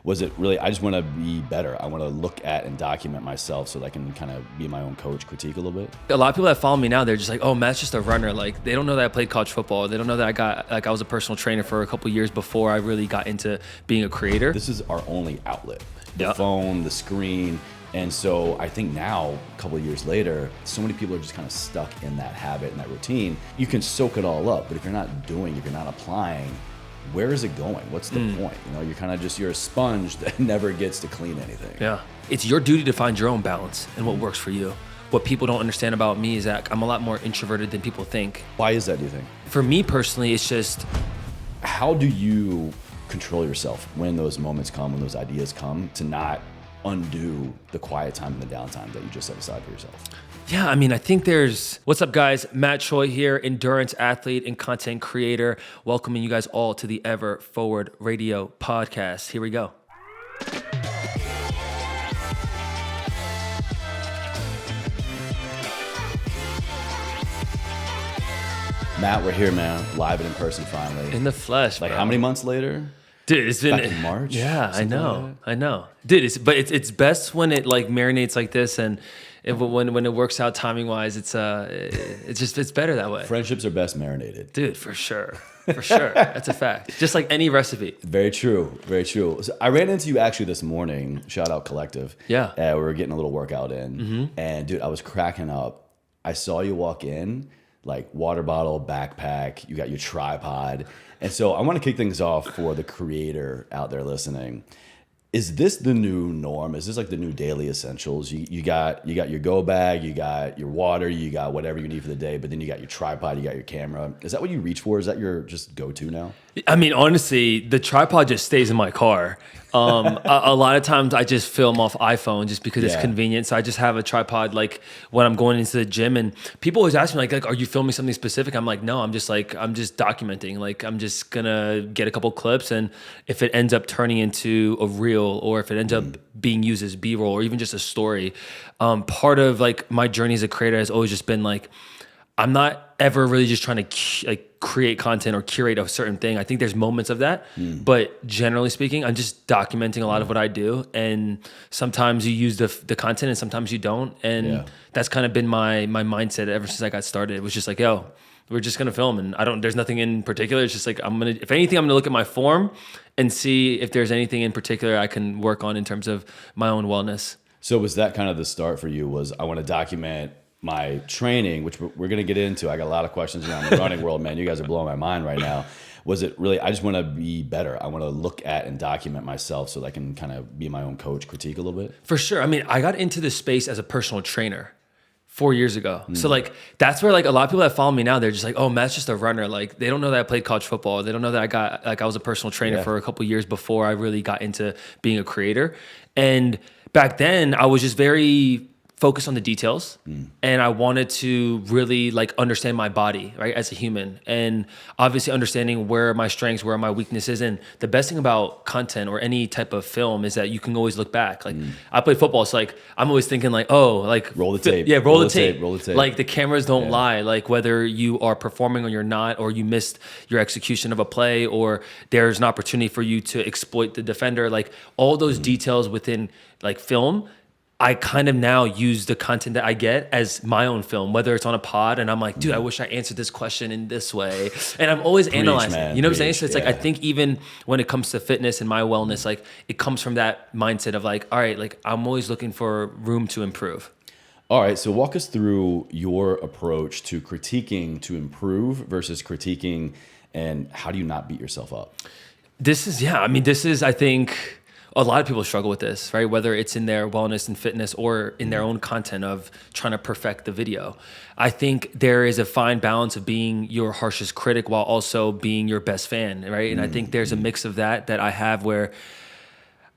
Was it really, I just want to be better. I want to look at and document myself so that I can kind of be my own coach, critique a little bit? A lot of people that follow me now, they're just like, oh, Matt's just a runner. Like, they don't know that I played college football. They don't know that I was a personal trainer for a couple years before I really got into being a creator. This is our only outlet. The phone, the screen. And so I think now, a couple of years later, so many people are just kind of stuck in that habit and that routine. You can soak it all up, but if you're not doing, if you're not applying, where is it going? What's the point? You know, you're kind of just, you're a sponge that never gets to clean anything. Yeah. It's your duty to find your own balance and what works for you. What people don't understand about me is that I'm a lot more introverted than people think. Why is that, do you think? For me personally, it's just... How do you control yourself when those moments come, when those ideas come, to not undo the quiet time and the downtime that you just set aside for yourself? Yeah, I mean, I think there's... What's up, guys? Matt Choi here, endurance athlete and content creator, welcoming you guys all to the Ever Forward Radio podcast. Here we go. Matt, we're here, man. Live and in person finally. In the flesh, Like, bro. How many months later? Dude, it's been... Back in March? Yeah, I know. Like I know. Dude, it's best when it like marinates like this, and when it works out timing wise, it's better that way. Friendships are best marinated. Dude, for sure. For sure. That's a fact. Just like any recipe. Very true. Very true. So I ran into you actually this morning. Shout out Collective. Yeah. We were getting a little workout in. And dude, I was cracking up. I saw you walk in, like water bottle, backpack, you got your tripod. And so I want to kick things off for the creator out there listening. Is this the new norm? Is this like the new daily essentials? You got your go bag, you got your water, you got whatever you need for the day, but then you got your tripod, you got your camera. Is that what you reach for? Is that your just go-to now? I mean, honestly, the tripod just stays in my car. A lot of times I just film off iPhone just because it's convenient. So I just have a tripod like when I'm going into the gym, and people always ask me like, are you filming something specific? I'm like, no, I'm just documenting. Like, I'm just gonna get a couple clips, and if it ends up turning into a reel, or if it ends up being used as B-roll, or even just a story, part of like my journey as a creator has always just been like, I'm not ever really just trying to create content or curate a certain thing. I think there's moments of that, but generally speaking, I'm just documenting a lot of what I do. And sometimes you use the content and sometimes you don't. And that's kind of been my mindset ever since I got started. It was just like, yo, we're just gonna film, and there's nothing in particular. It's just like, if anything, I'm gonna look at my form and see if there's anything in particular I can work on in terms of my own wellness. So was that kind of the start for you? Was I want to document my training, which we're going to get into. I got a lot of questions around the running world, man. You guys are blowing my mind right now. Was it really, I just want to be better. I want to look at and document myself so that I can kind of be my own coach, critique a little bit? For sure. I mean, I got into this space as a personal trainer 4 years ago. So like, that's where like a lot of people that follow me now, they're just like, oh, Matt's just a runner. Like, they don't know that I played college football. They don't know that I was a personal trainer for a couple years before I really got into being a creator. And back then I was just very focused on the details, and I wanted to really like understand my body, right, as a human, and obviously understanding where my strengths, where my weaknesses. And the best thing about content or any type of film is that you can always look back. Like I play football, so like I'm always thinking like, oh, like roll the tape. Yeah, roll the tape. Roll the tape. Like the cameras don't lie. Like whether you are performing or you're not, or you missed your execution of a play, or there's an opportunity for you to exploit the defender. Like all those details within like film, I kind of now use the content that I get as my own film, whether it's on a pod and I'm like, dude, I wish I answered this question in this way. And I'm always analyzing, man, you know what I'm saying? So it's like, I think even when it comes to fitness and my wellness, like it comes from that mindset of like, all right, like I'm always looking for room to improve. All right, so walk us through your approach to critiquing to improve versus critiquing, and how do you not beat yourself up? This is, I think, a lot of people struggle with this, right? Whether it's in their wellness and fitness or in their own content of trying to perfect the video. I think there is a fine balance of being your harshest critic while also being your best fan, right? And I think there's a mix of that I have, where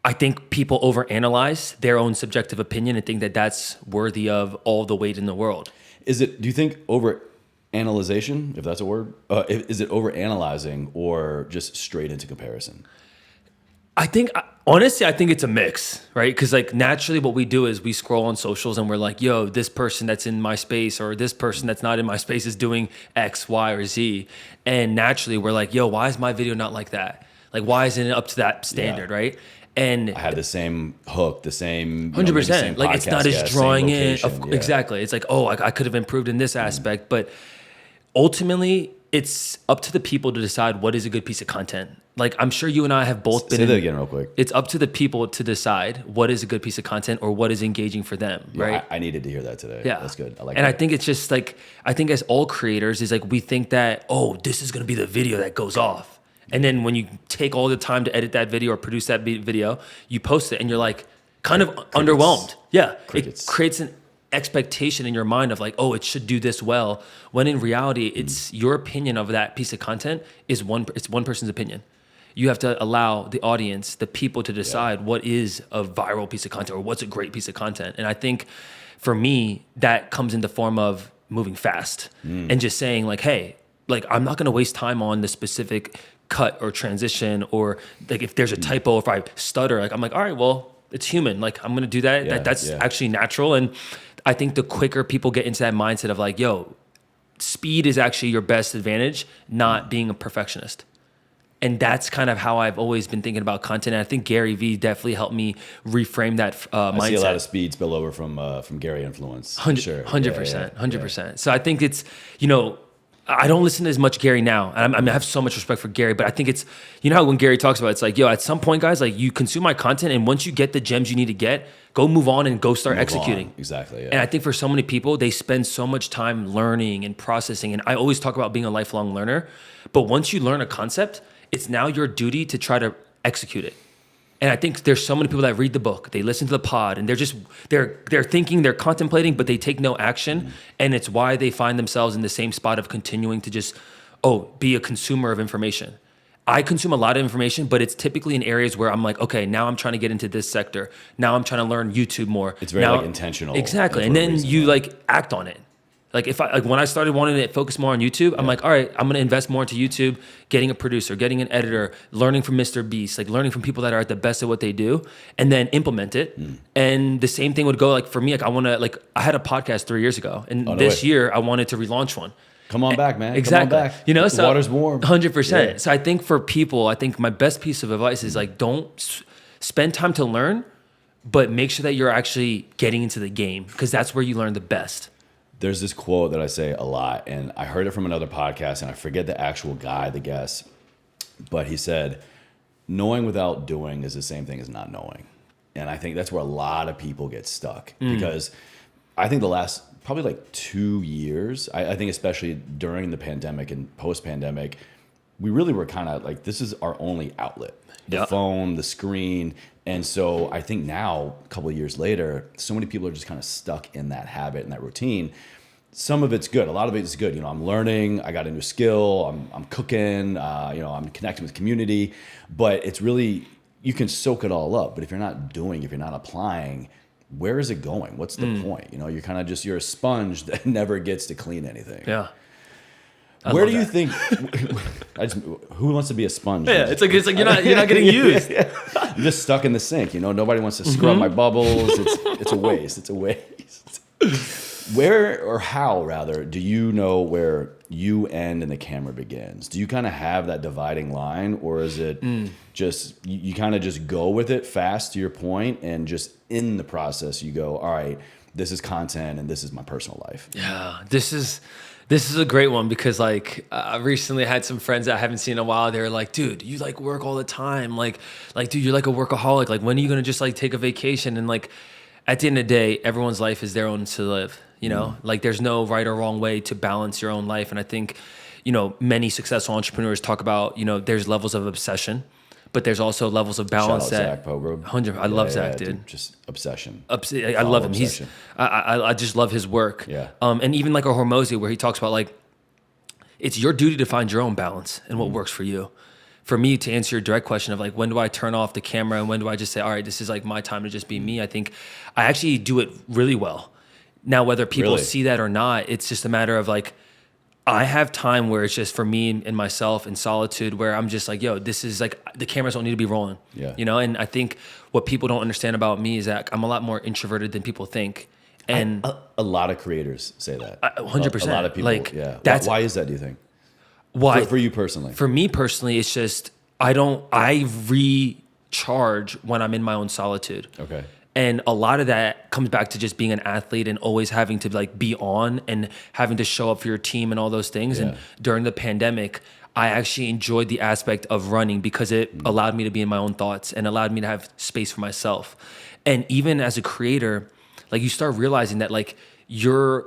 I think people overanalyze their own subjective opinion and think that that's worthy of all the weight in the world. Do you think overanalyzation, if that's a word, is it overanalyzing or just straight into comparison? I think, honestly, I think it's a mix, right? Because like naturally what we do is we scroll on socials and we're like, yo, this person that's in my space or this person that's not in my space is doing X, Y, or Z. And naturally we're like, yo, why is my video not like that? Like, why isn't it up to that standard, right? And I had the same hook, the same 100%. Like it's not as drawing in. Yeah. Exactly. It's like, oh, I could have improved in this aspect, but ultimately, it's up to the people to decide what is a good piece of content. Like I'm sure you and I have both been. Say that again real quick. It's up to the people to decide what is a good piece of content or what is engaging for them, right? I needed to hear that today. Yeah, that's good. I like. And that. I think it's just like I think as all creators is like we think that this is gonna be the video that goes off, and then when you take all the time to edit that video or produce that video, you post it and you're like kind of underwhelmed. Yeah, Crickets. It creates an expectation in your mind of like, it should do this well, when in reality it's your opinion of that piece of content is one person's opinion. You have to allow the audience, the people to decide what is a viral piece of content or what's a great piece of content. And I think for me that comes in the form of moving fast and just saying like, hey, like I'm not going to waste time on the specific cut or transition, or like if there's a typo, if I stutter, like I'm like, all right, well, it's human. Like I'm going to do that. That's actually natural. And I think the quicker people get into that mindset of like, speed is actually your best advantage, not being a perfectionist. And that's kind of how I've always been thinking about content. And I think Gary Vee definitely helped me reframe that mindset. I see a lot of speed spill over from Gary influence. 100%, 100%. So I think it's, I don't listen to as much Gary now. I have so much respect for Gary, but I think it's, how when Gary talks about it, it's like, at some point, guys, like you consume my content, and once you get the gems you need to get, go move on and go start executing. Exactly. Yeah. And I think for so many people, they spend so much time learning and processing. And I always talk about being a lifelong learner. But once you learn a concept, it's now your duty to try to execute it. And I think there's so many people that read the book, they listen to the pod, and they're thinking, they're contemplating, but they take no action. And it's why they find themselves in the same spot of continuing to just, be a consumer of information. I consume a lot of information, but it's typically in areas where I'm like, okay, now I'm trying to get into this sector. Now I'm trying to learn YouTube more. It's very intentional. Exactly. And then you act on it. Like when I started wanting to focus more on YouTube, I'm like, all right, I'm going to invest more into YouTube, getting a producer, getting an editor, learning from Mr. Beast, like learning from people that are at the best at what they do, and then implement it. And the same thing would go like for me, like I had a podcast 3 years ago, and this year I wanted to relaunch one. Come on back, man. Exactly. Come on back. The so water's warm. 100%. Yeah. So I think for people, my best piece of advice is like, don't spend time to learn, but make sure that you're actually getting into the game, because that's where you learn the best. There's this quote that I say a lot, and I heard it from another podcast, and I forget the actual guy, the guest, but he said, knowing without doing is the same thing as not knowing. And I think that's where a lot of people get stuck, because I think the last probably like 2 years, I think especially during the pandemic and post-pandemic, we really were kind of like, this is our only outlet. The phone, the screen. And so I think now, a couple of years later, so many people are just kind of stuck in that habit and that routine. Some of it's good. A lot of it is good. I'm learning. I got a new skill. I'm cooking. I'm connecting with community. But it's really, you can soak it all up. But if you're not doing, if you're not applying, where is it going? What's the point? You're kind of just, you're a sponge that never gets to clean anything. Yeah. Where do you think? Who wants to be a sponge? Yeah, it's like you're not getting used. I'm just stuck in the sink. Nobody wants to scrub my bubbles. It's a waste. It's a waste. Where, or how rather, do you know where you end and the camera begins? Do you kind of have that dividing line, or is it just you kind of just go with it fast to your point, and just in the process you go, all right, this is content and this is my personal life? Yeah, this is a great one, because I recently had some friends that I haven't seen in a while. They were like, dude, you work all the time. Like, dude, you're like a workaholic. Like, when are you going to just take a vacation? And at the end of the day, everyone's life is their own to live, there's no right or wrong way to balance your own life. And I think, many successful entrepreneurs talk about, there's levels of obsession, but there's also levels of balance. Shout out Zach Pogrom. 100. I love Zach, dude. Just obsession. I love him. Obsession. I just love his work. Yeah. And even like a Hormozy, where he talks about it's your duty to find your own balance and what works for you. For me, to answer your direct question of when do I turn off the camera and when do I just say, all right, this is my time to just be me, I think I actually do it really well. Now, whether people see that or not, it's just a matter of I have time where it's just for me and myself in solitude, where I'm just this is the cameras don't need to be rolling. Yeah. And I think what people don't understand about me is that I'm a lot more introverted than people think. And a lot of creators say that. 100%. A lot of people. Yeah. Why is that, do you think? Why? For you personally? For me personally, it's just I charge when I'm in my own solitude. Okay. And a lot of that comes back to just being an athlete and always having to like be on and having to show up for your team and all those things. Yeah. And during the pandemic, I actually enjoyed the aspect of running because it allowed me to be in my own thoughts and allowed me to have space for myself. And even as a creator, like you start realizing that like you're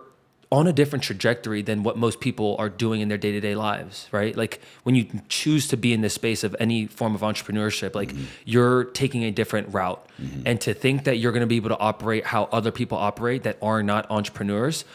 on a different trajectory than what most people are doing in their day-to-day lives, right? Like when you choose to be in this space of any form of entrepreneurship, like you're taking a different route. And to think that you're going to be able to operate how other people operate that are not entrepreneurs,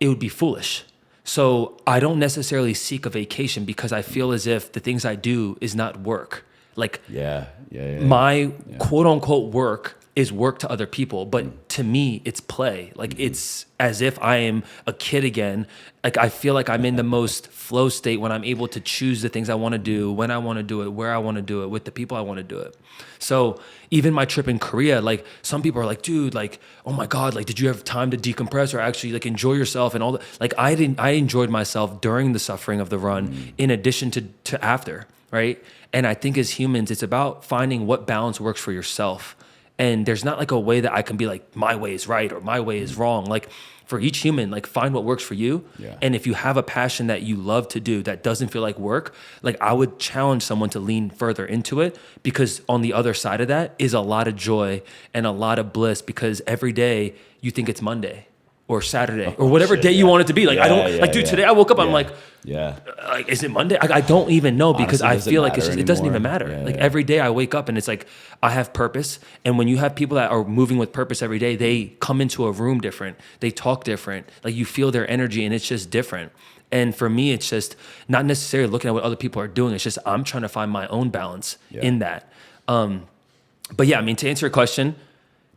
it would be foolish. So I don't necessarily seek a vacation because I feel as if the things I do is not work. Like my quote unquote work is work to other people, but to me it's play. Like it's as if I am a kid again. Like I feel like I'm in the most flow state when I'm able to choose the things I want to do, when I want to do it, where I want to do it, with the people I want to do it. So even my trip in Korea, like some people are like, dude, like, oh my God, like, did you have time to decompress or actually like enjoy yourself and all that? Like I enjoyed myself during the suffering of the run in addition to after, right? And I think as humans, it's about finding what balance works for yourself. And there's not like a way that I can be like, my way is right or my way is wrong. Like for each human, like find what works for you. Yeah. And if you have a passion that you love to do that doesn't feel like work, like I would challenge someone to lean further into it, because on the other side of that is a lot of joy and a lot of bliss, because every day you think it's Monday or Saturday or whatever day you want it to be. Like today I woke up, I'm like, is it Monday? I don't even know, because honestly, I feel like it doesn't even matter. Yeah, every day I wake up and it's like, I have purpose. And when you have people that are moving with purpose every day, they come into a room different. They talk different. Like you feel their energy and it's just different. And for me, it's just not necessarily looking at what other people are doing. It's just, I'm trying to find my own balance in that. But yeah, I mean, to answer your question,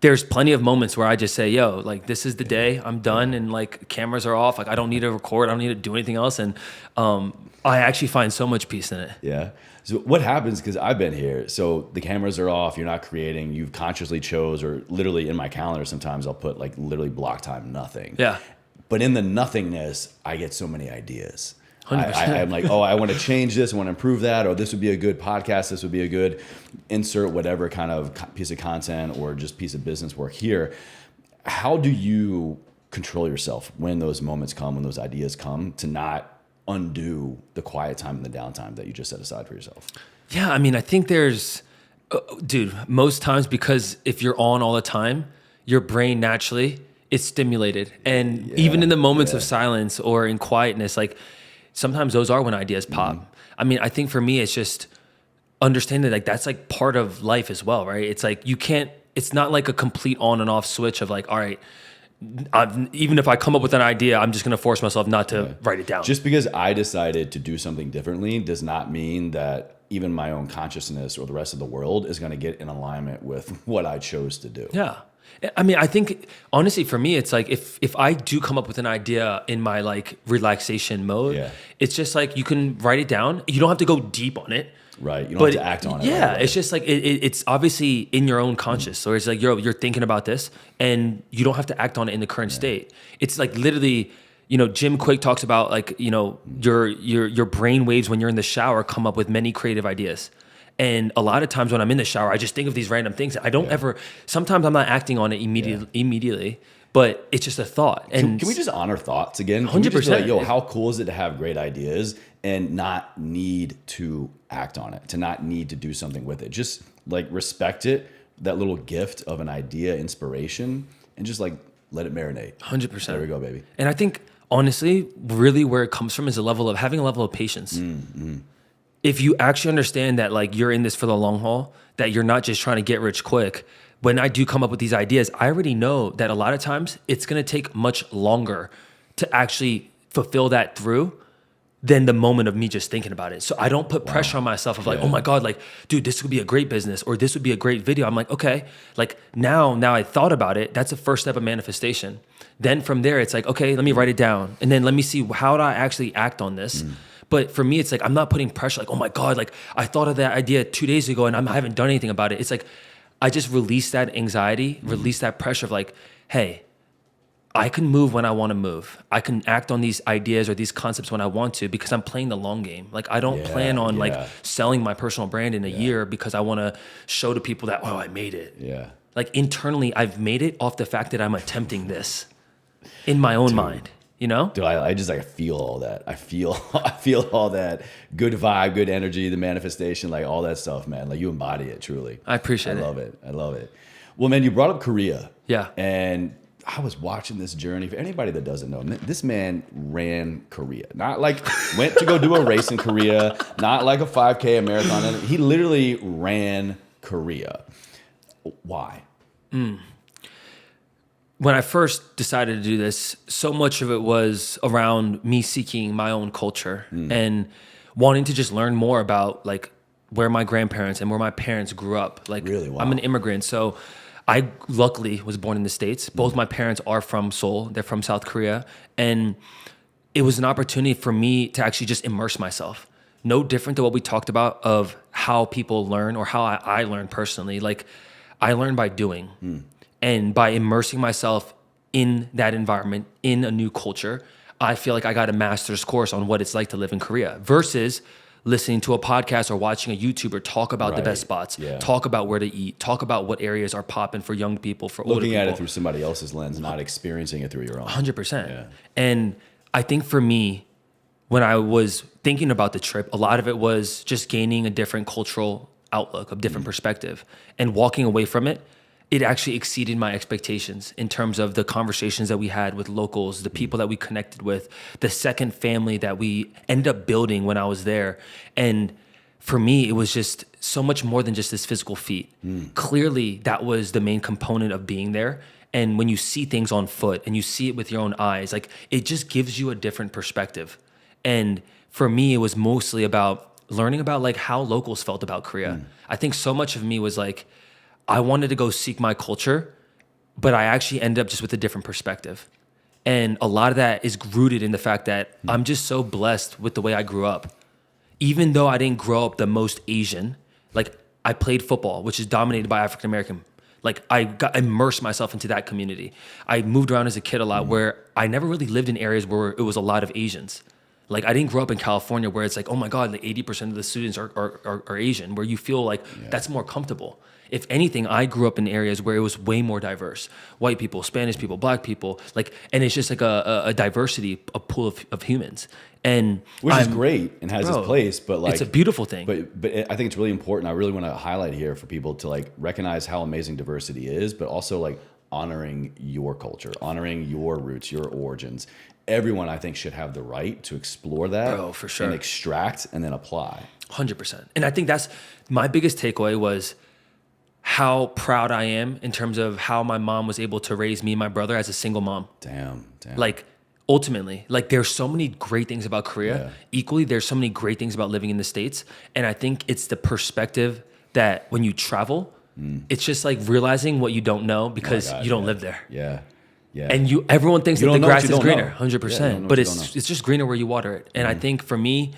there's plenty of moments where I just say, yo, like this is the day, I'm done, and like cameras are off. Like I don't need to record, I don't need to do anything else. And I actually find so much peace in it. Yeah. So what happens, because I've been here, so the cameras are off, you're not creating, you've consciously chose, or literally in my calendar sometimes I'll put like literally block time, nothing. Yeah. But in the nothingness, I get so many ideas. 100%. I'm like, oh, I want to change this, I want to improve that, or this would be a good podcast, this would be a good insert whatever kind of piece of content or just piece of business work here. How do you control yourself when those moments come, when those ideas come, to not undo the quiet time and the downtime that you just set aside for yourself? Yeah, I mean, I think there's, dude, most times, because if you're on all the time, your brain naturally is stimulated. And even in the moments of silence or in quietness, like sometimes those are when ideas pop. I mean, I think for me, it's just understanding like that's like part of life as well, right? It's like it's not like a complete on and off switch of like, all right, even if I come up with an idea, I'm just going to force myself not to write it down. Just because I decided to do something differently does not mean that even my own consciousness or the rest of the world is going to get in alignment with what I chose to do. Yeah. I mean, I think honestly for me, it's like if I do come up with an idea in my like relaxation mode, it's just like you can write it down. You don't have to go deep on it. Right. You don't have to act on it. Yeah. Right away. It's just like it's obviously in your own conscious. So it's like you're thinking about this and you don't have to act on it in the current state. It's like literally, Jim Quick talks about like, your brain waves when you're in the shower come up with many creative ideas. And a lot of times when I'm in the shower, I just think of these random things. I don't ever, sometimes I'm not acting on it immediately, but it's just a thought. And can we just honor thoughts again? 100%. Like, yo, how cool is it to have great ideas and not need to act on it, to not need to do something with it? Just like respect it, that little gift of an idea, inspiration, and just like let it marinate. 100%. There we go, baby. And I think honestly, really where it comes from is having a level of patience. If you actually understand that like you're in this for the long haul, that you're not just trying to get rich quick, when I do come up with these ideas, I already know that a lot of times it's going to take much longer to actually fulfill that through than the moment of me just thinking about it. So I don't put pressure on myself of like, oh my God, like, dude, this would be a great business or this would be a great video. I'm like, okay, like now I thought about it. That's the first step of manifestation. Then from there, it's like, okay, let me write it down. And then let me see how do I actually act on this? But for me, it's like, I'm not putting pressure like, oh my God, like I thought of that idea 2 days ago and I haven't done anything about it. It's like, I just release that anxiety, release that pressure of like, hey, I can move when I want to move. I can act on these ideas or these concepts when I want to because I'm playing the long game. Like I don't plan on like selling my personal brand in a year because I want to show to people that, oh, I made it. Yeah. Like internally, I've made it off the fact that I'm attempting this in my own mind, you know? Dude, I just like feel all that. I feel all that good vibe, good energy, the manifestation, like all that stuff, man. Like you embody it truly. I appreciate it. I love it. Well, man, you brought up Korea. Yeah. And I was watching this journey. For anybody that doesn't know, this man ran Korea. Not like went to go do a race in Korea, not like a 5K, a marathon. He literally ran Korea. Why? When I first decided to do this, so much of it was around me seeking my own culture and wanting to just learn more about like where my grandparents and where my parents grew up. Like really? Wow. I'm an immigrant, so I luckily was born in the States. Both my parents are from Seoul. They're from South Korea. And it was an opportunity for me to actually just immerse myself. No different than what we talked about of how people learn or how I learn personally. Like I learn by doing and by immersing myself in that environment, in a new culture. I feel like I got a master's course on what it's like to live in Korea versus listening to a podcast or watching a YouTuber talk about the best spots, talk about where to eat, talk about what areas are popping for young people, for older people. Looking at it through somebody else's lens, not experiencing it through your own. 100%. Yeah. And I think for me, when I was thinking about the trip, a lot of it was just gaining a different cultural outlook, a different perspective. And walking away from it, it actually exceeded my expectations in terms of the conversations that we had with locals, the people that we connected with, the second family that we ended up building when I was there. And for me, it was just so much more than just this physical feat. Clearly, that was the main component of being there. And when you see things on foot and you see it with your own eyes, like it just gives you a different perspective. And for me, it was mostly about learning about like how locals felt about Korea. I think so much of me was like, I wanted to go seek my culture, but I actually ended up just with a different perspective. And a lot of that is rooted in the fact that I'm just so blessed with the way I grew up. Even though I didn't grow up the most Asian, like I played football, which is dominated by African American. Like I got immersed myself into that community. I moved around as a kid a lot where I never really lived in areas where it was a lot of Asians. Like I didn't grow up in California where it's like, oh my God, like 80% of the students are Asian, where you feel like that's more comfortable. If anything, I grew up in areas where it was way more diverse. White people, Spanish people, black people, like, and it's just like a diversity, a pool of humans. And which is great and has its place, but like it's a beautiful thing. But I think it's really important. I really want to highlight here for people to like recognize how amazing diversity is, but also like honoring your culture, honoring your roots, your origins. Everyone, I think, should have the right to explore that, for sure, and extract and then apply. 100%. And I think that's my biggest takeaway was how proud I am in terms of how my mom was able to raise me and my brother as a single mom. Damn. Like ultimately, like there's so many great things about Korea. Yeah. Equally, there's so many great things about living in the States. And I think it's the perspective that when you travel, it's just like realizing what you don't know because you don't live there. Yeah. And everyone thinks that the grass is greener, 100%. But it's just greener where you water it. And I think for me,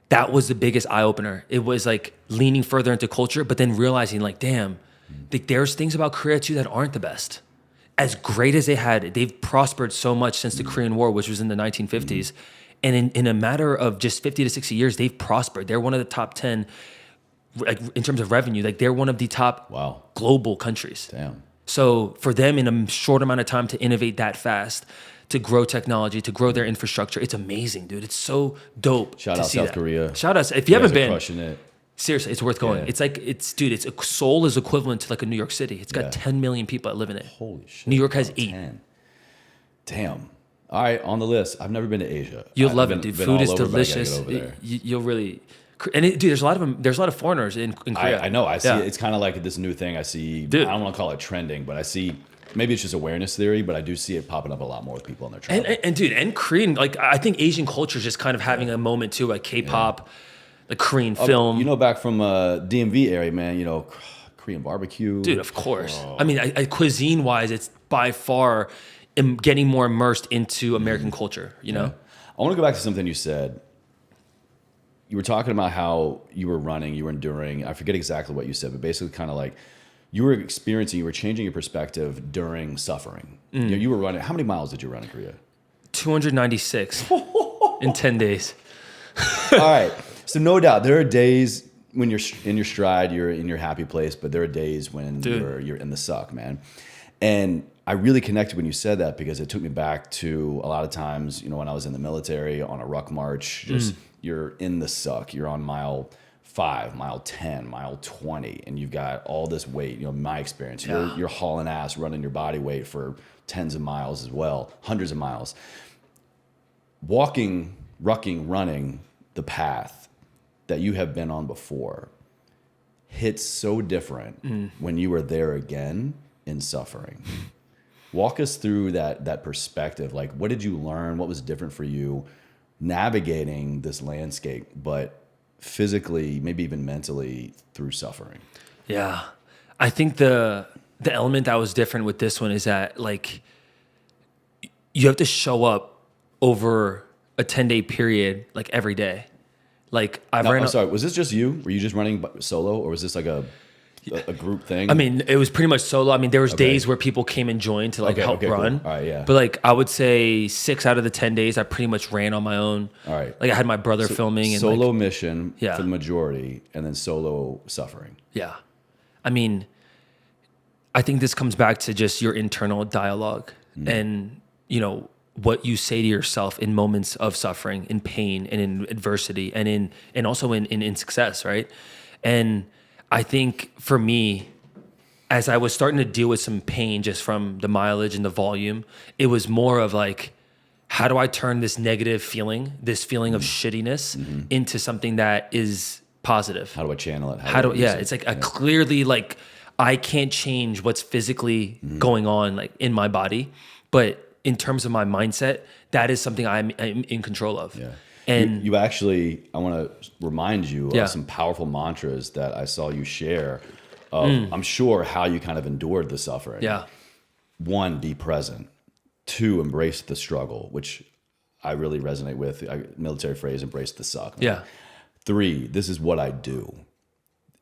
that was the biggest eye opener. It was like leaning further into culture, but then realizing like, damn, like there's things about Korea too that aren't the best. As great as they had it, they've prospered so much since the Korean War, which was in the 1950s. And in a matter of just 50 to 60 years, they've prospered. They're one of the top 10, like in terms of revenue, like they're one of the top global countries. Damn. So for them in a short amount of time to innovate that fast, to grow technology, to grow their infrastructure, it's amazing, dude. It's so dope. Shout out South Korea. Shout out. If you haven't been, crushing it. Seriously, it's worth going. Yeah. It's like, Seoul is equivalent to like a New York City. It's got 10 million people that live in it. Holy shit. New York has 8. 10. Damn. All right, on the list. I've never been to Asia. You'll love it, dude. Food is delicious. You'll really... And dude, there's a lot of foreigners in Korea. I know. I see. It's kind of like this new thing. I see. Dude. I don't want to call it trending, but I see. Maybe it's just awareness theory, but I do see it popping up a lot more with people on their travel. And dude, and Korean. Like I think Asian culture is just kind of having a moment too, like K-pop, the Korean film. You know, back from DMV area, man. You know, Korean barbecue. Dude, of course. I mean, cuisine wise, it's by far getting more immersed into American culture. You know. I want to go back to something you said. You were talking about how you were running, you were enduring. I forget exactly what you said, but basically kind of like you were changing your perspective during suffering. You were running. How many miles did you run in Korea? 296 in 10 days. All right. So no doubt there are days when you're in your stride, you're in your happy place, but there are days when you're in the suck, man. And I really connected when you said that because it took me back to a lot of times, when I was in the military on a ruck march, just you're in the suck. You're on mile 5, mile 10, mile 20, and you've got all this weight. My experience, you're hauling ass, running your body weight for tens of miles as well, hundreds of miles. Walking, rucking, running the path that you have been on before hits so different when you are there again in suffering. Walk us through that perspective. Like, what did you learn? What was different for you navigating this landscape, but physically, maybe even mentally through suffering? Yeah. I think the element that was different with this one is that, like, you have to show up over a 10-day period, like, every day. Like, I'm sorry, was this just you? Were you just running solo, or was this like a group thing? I mean, it was pretty much solo. I mean, there was days where people came and joined to help run. Cool. All right, yeah. But like, I would say 6 out of the 10 days, I pretty much ran on my own. All right. Like, I had my brother filming. And solo mission for the majority, and then solo suffering. Yeah. I mean, I think this comes back to just your internal dialogue and, what you say to yourself in moments of suffering, in pain, and in adversity, and also in success, right? And I think for me, as I was starting to deal with some pain just from the mileage and the volume, it was more of like, how do I turn this negative feeling, this feeling of shittiness, into something that is positive? How do I channel it? It's like I clearly, like, I can't change what's physically going on, like, in my body, but in terms of my mindset, that is something I'm in control of. Yeah. And you actually, I want to remind you of some powerful mantras that I saw you share of, I'm sure, how you kind of endured the suffering. Yeah. 1, be present. 2, embrace the struggle, which I really resonate with. Military phrase, embrace the suck. Yeah. 3, this is what I do.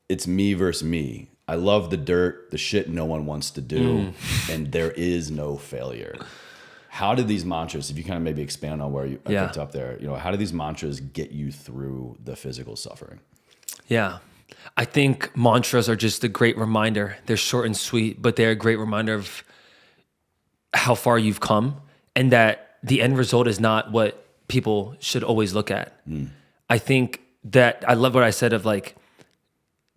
It's me versus me. I love the dirt, the shit no one wants to do, and there is no failure. How did these mantras, if you kind of maybe expand on where I picked up there, how do these mantras get you through the physical suffering? Yeah. I think mantras are just a great reminder. They're short and sweet, but they're a great reminder of how far you've come and that the end result is not what people should always look at. I think that I love what I said of, like,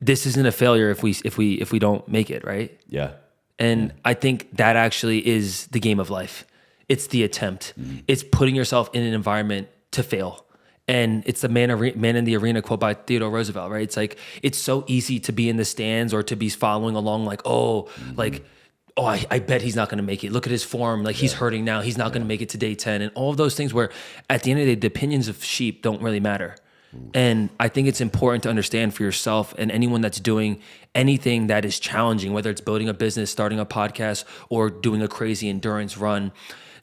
this isn't a failure if we don't make it, right? Yeah. And I think that actually is the game of life. It's the attempt. It's putting yourself in an environment to fail. And it's the man in the arena quote by Theodore Roosevelt, right? It's like, it's so easy to be in the stands or to be following along, like, I bet he's not going to make it. Look at his form. Like, he's hurting now. He's not going to make it to day 10. And all of those things where at the end of the day, the opinions of sheep don't really matter. And I think it's important to understand for yourself and anyone that's doing anything that is challenging, whether it's building a business, starting a podcast, or doing a crazy endurance run,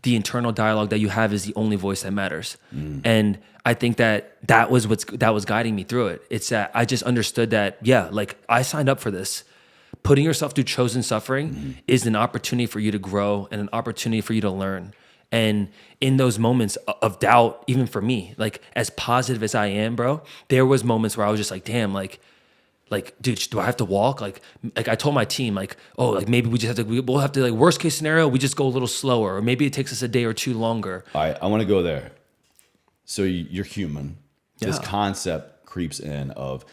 the internal dialogue that you have is the only voice that matters. And I think that was guiding me through it. It's that I just understood that, like, I signed up for this. Putting yourself through chosen suffering is an opportunity for you to grow and an opportunity for you to learn. And in those moments of doubt, even for me, like, as positive as I am, bro, there was moments where I was just like, damn, like, dude, do I have to walk? Like I told my team, like, maybe we'll have to, like, worst case scenario, we just go a little slower, or maybe it takes us a day or 2 longer. All right, I want to go there. So you're human. This concept creeps in of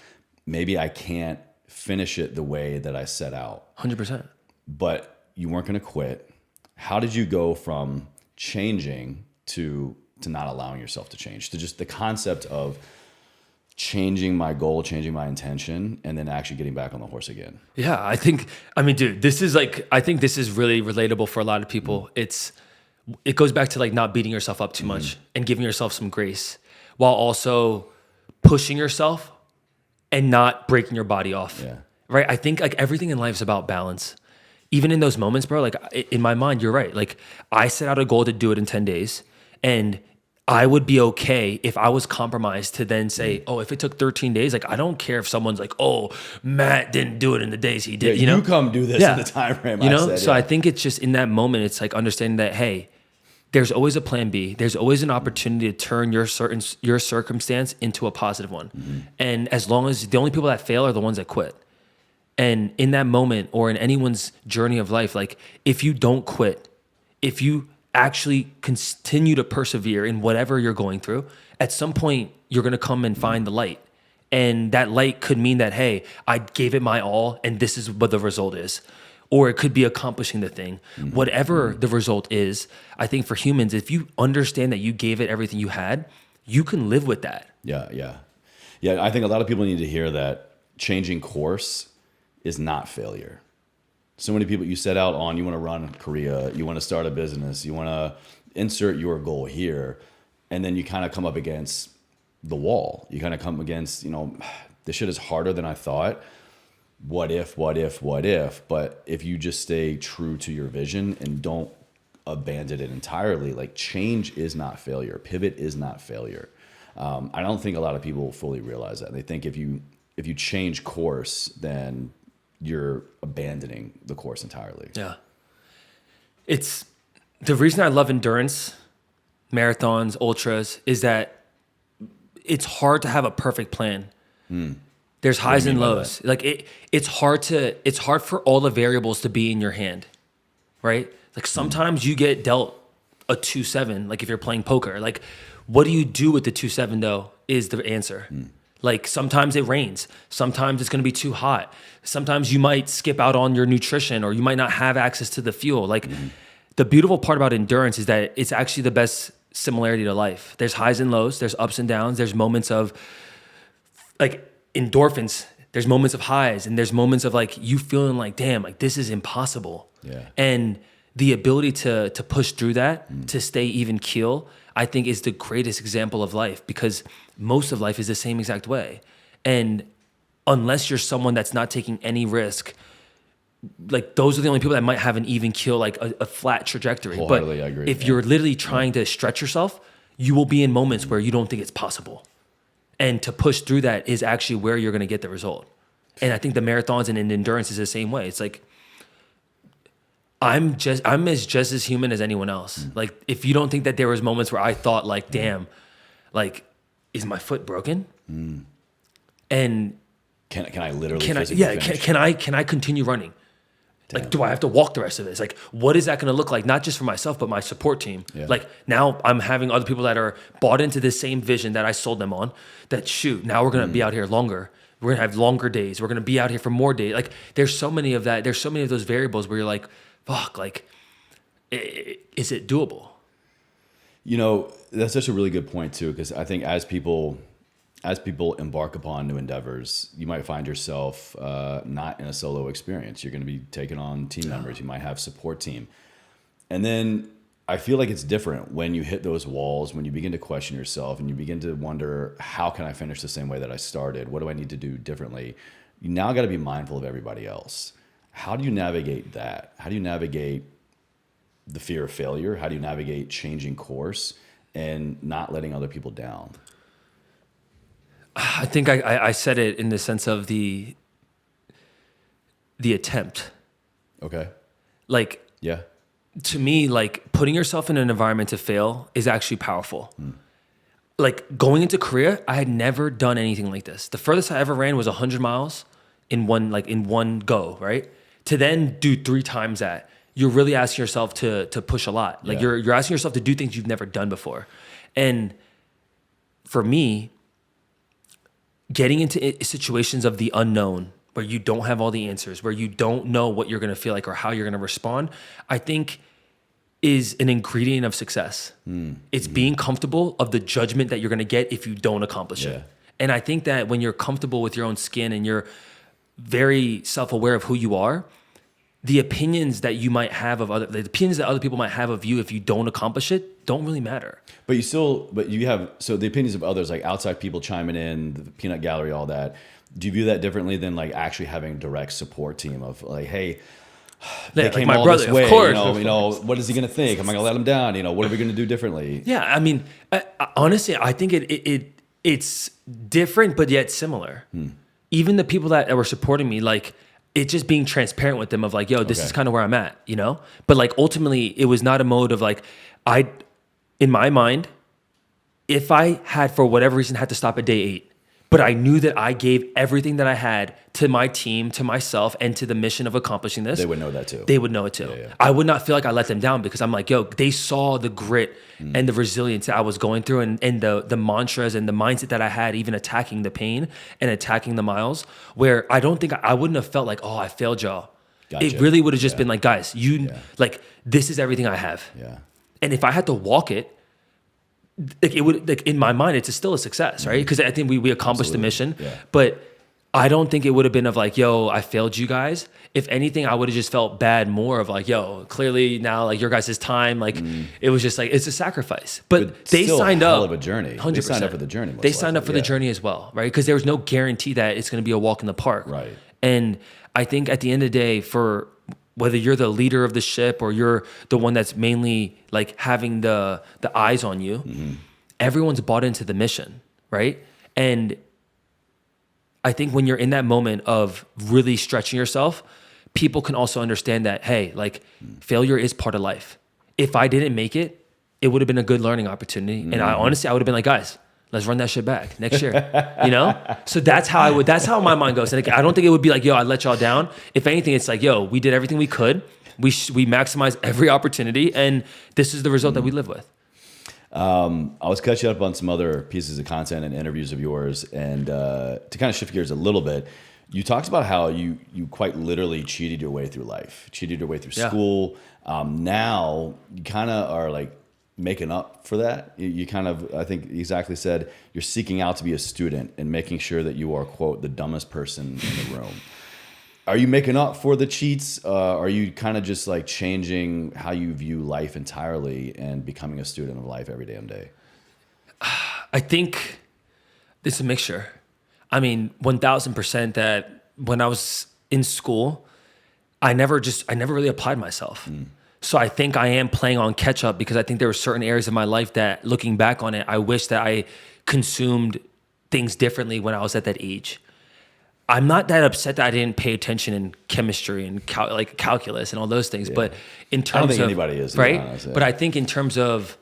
maybe I can't finish it the way that I set out. 100%. But you weren't going to quit. How did you go from changing to not allowing yourself to change, to just the concept of changing my goal, changing my intention, and then actually getting back on the horse again? Yeah, I think, dude, this is I think this is really relatable for a lot of people. It goes back to, like, not beating yourself up too much and giving yourself some grace while also pushing yourself and not breaking your body off. Yeah. Right? I think, like, everything in life is about balance. Even in those moments, bro, like, in my mind, you're right. Like, I set out a goal to do it in 10 days, and I would be okay if I was compromised to then say, oh, if it took 13 days, like I don't care if someone's like, oh, Matt didn't do it in the days he did. You come do this in the time frame. So I think it's just in that moment, it's like understanding that, hey, there's always a plan B. There's always an opportunity to turn your circumstance into a positive one. And as long as the only people that fail are the ones that quit. And in that moment or in anyone's journey of life, like if you don't quit, if you actually continue to persevere in whatever you're going through, at some point you're going to come and find the light. And that light could mean that, hey, I gave it my all and this is what the result is. Or it could be accomplishing the thing. Whatever the result is, I think for humans, if you understand that you gave it everything you had, you can live with that. Yeah. I think a lot of people need to hear that changing course is not failure. So many people, you set out on, you want to run Korea, you want to start a business, you want to insert your goal here, and then you kind of come up against the wall. You kind of come against, this shit is harder than I thought. What if? But if you just stay true to your vision and don't abandon it entirely, like change is not failure. Pivot is not failure. I don't think a lot of people fully realize that. They think if you change course, then you're abandoning the course entirely. Yeah. It's the reason I love endurance, marathons, ultras, is that it's hard to have a perfect plan. There's highs and lows. Like it's hard for all the variables to be in your hand, right? Like sometimes you get dealt a 2-7, like if you're playing poker. Like what do you do with the 2-7 though is the answer. Like sometimes it rains. Sometimes it's going to be too hot. Sometimes you might skip out on your nutrition or you might not have access to the fuel. Like the beautiful part about endurance is that it's actually the best similarity to life. There's highs and lows. There's ups and downs. There's moments of like endorphins. There's moments of highs and there's moments of like you feeling like, damn, like this is impossible. Yeah. And the ability to push through that, to stay even keel, I think is the greatest example of life because most of life is the same exact way. And unless you're someone that's not taking any risk, like those are the only people that might have an even keel, like a flat trajectory. Wholeheartedly, I agree. If you're literally trying to stretch yourself, you will be in moments where you don't think it's possible. And to push through that is actually where you're going to get the result. And I think the marathons and endurance is the same way. It's like, I'm just as human as anyone else. Like if you don't think that there was moments where I thought like, damn, like, is my foot broken? And can I literally finish? Can I continue running? Damn. Like, do I have to walk the rest of it? It's like, what is that going to look like? Not just for myself, but my support team. Yeah. Like now I'm having other people that are bought into this same vision that I sold them on that shoot, now we're going to be out here longer. We're going to have longer days. We're going to be out here for more days. Like there's so many of that. There's so many of those variables where you're like, fuck, like, is it doable? That's such a really good point too, because I think as people embark upon new endeavors, you might find yourself not in a solo experience. You're going to be taking on team members. You might have support team. And then I feel like it's different when you hit those walls, when you begin to question yourself and you begin to wonder, how can I finish the same way that I started? What do I need to do differently? You now got to be mindful of everybody else. How do you navigate that? How do you navigate the fear of failure? How do you navigate changing course and not letting other people down? I think I said it in the sense of the attempt. Okay. Like, yeah. To me, like putting yourself in an environment to fail is actually powerful. Like going into Korea, I had never done anything like this. The furthest I ever ran was 100 miles in one go, right? To then do 3 times that, you're really asking yourself to push a lot. Like you're asking yourself to do things you've never done before. And for me, getting into situations of the unknown, where you don't have all the answers, where you don't know what you're going to feel like or how you're going to respond, I think is an ingredient of success. It's being comfortable of the judgment that you're going to get if you don't accomplish it. And I think that when you're comfortable with your own skin and you're very self-aware of who you are, the opinions that you might have of the opinions that other people might have of you if you don't accomplish it don't really matter. But you have the opinions of others, like outside people chiming in, the peanut gallery, all that. Do you view that differently than like actually having a direct support team of like, hey, They came my all brother, this way, of course. What is he going to think? Am I going to let him down? What are we going to do differently? Yeah, I mean, honestly, I think it's different, but yet similar. Even the people that were supporting me, like, it just being transparent with them of like, yo, this is kind of where I'm at, But like, ultimately, it was not a mode of like, in my mind, if I had, for whatever reason, had to stop at day 8, but I knew that I gave everything that I had to my team, to myself, and to the mission of accomplishing this. They would know that too. They would know it too. Yeah. I would not feel like I let them down because I'm like, yo, they saw the grit and the resilience that I was going through and the mantras and the mindset that I had, even attacking the pain and attacking the miles, where I don't think I wouldn't have felt like, oh, I failed y'all. Gotcha. It really would have just been like, guys, like, this is everything I have. Yeah. And if I had to walk it, like, it would, like, in my mind, it's still a success, right? Because I think we accomplished the mission, but I don't think it would have been of like, yo, I failed you guys. If anything, I would have just felt bad more of like, yo, clearly now, like, your guys' time, like, it was just like, it's a sacrifice. But they signed up. Hell of a journey. 100%. They signed up for the journey. They signed up for the journey as well, right? Because there was no guarantee that it's going to be a walk in the park. Right. And I think at the end of the day, for whether you're the leader of the ship or you're the one that's mainly like having the eyes on you, everyone's bought into the mission, right? And I think when you're in that moment of really stretching yourself, people can also understand that, hey, like, failure is part of life. If I didn't make it, it would have been a good learning opportunity. And I would have been like, guys, let's run that shit back next year, So that's how my mind goes. And I don't think it would be like, yo, I let y'all down. If anything, it's like, yo, we did everything we could. We maximized every opportunity. And this is the result that we live with. I was catching up on some other pieces of content and interviews of yours, and to kind of shift gears a little bit, you talked about how you quite literally cheated your way through life, cheated your way through school. Now you kind of are like making up for that. You kind of, I think, exactly said you're seeking out to be a student and making sure that you are, quote, the dumbest person in the room. Are you making up for the cheats? Are you kind of just like changing how you view life entirely and becoming a student of life every damn day? I think it's a mixture. I mean, 1000% that when I was in school, I never really applied myself. So I think I am playing on catch up because I think there were certain areas of my life that, looking back on it, I wish that I consumed things differently when I was at that age. I'm not that upset that I didn't pay attention in chemistry and calculus and all those things, but in terms of, I don't think anybody is, right? Honest, But I think in terms of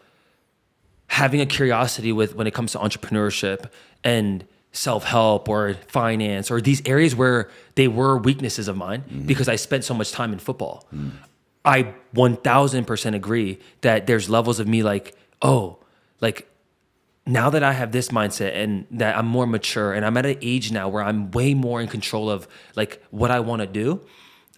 having a curiosity when it comes to entrepreneurship and self-help or finance or these areas where they were weaknesses of mine because I spent so much time in football. I 1000% agree that there's levels of me like, oh, like, now that I have this mindset and that I'm more mature and I'm at an age now where I'm way more in control of like what I want to do,